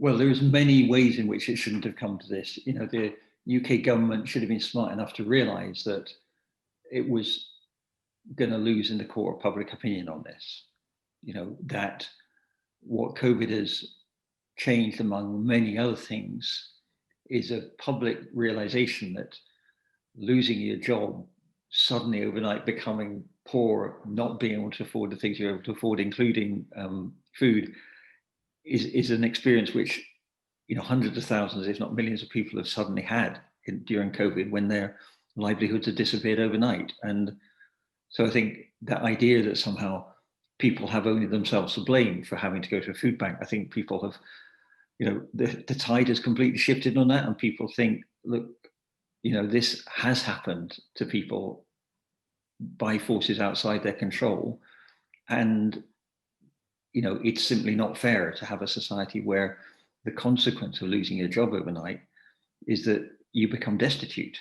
Well, there's many ways in which it shouldn't have come to this. You know, the UK government should have been smart enough to realise that it was going to lose in the court of public opinion on this. You know, that what COVID has changed, among many other things, is a public realization that losing your job, suddenly overnight becoming poor, not being able to afford the things you're able to afford, including food, is an experience which, you know, hundreds of thousands, if not millions of people have suddenly had during COVID, when their livelihoods have disappeared overnight. And so I think that idea that somehow people have only themselves to blame for having to go to a food bank, I think people have, you know, the tide has completely shifted on that, and people think, look, you know, this has happened to people by forces outside their control, and you know, it's simply not fair to have a society where the consequence of losing your job overnight is that you become destitute.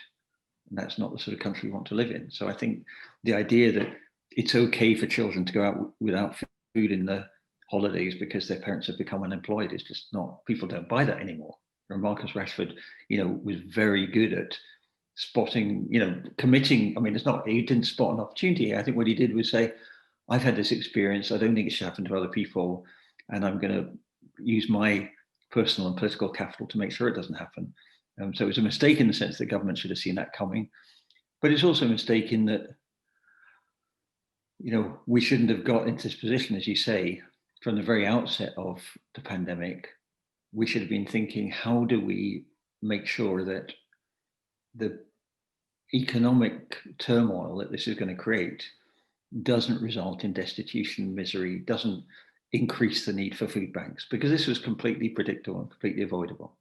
And that's not the sort of country we want to live in. So I think the idea that it's okay for children to go out without food in the holidays because their parents have become unemployed is just not, people don't buy that anymore. And Marcus Rashford, you know, was very good at spotting, you know, committing. I mean, it's not, he didn't spot an opportunity. I think what he did was say, I've had this experience, I don't think it should happen to other people, and I'm going to use my personal and political capital to make sure it doesn't happen. So it was a mistake in the sense that government should have seen that coming, but it's also a mistake in that, you know, we shouldn't have got into this position, as you say, from the very outset of the pandemic. We should have been thinking, how do we make sure that the economic turmoil that this is going to create doesn't result in destitution, misery, doesn't increase the need for food banks, because this was completely predictable and completely avoidable.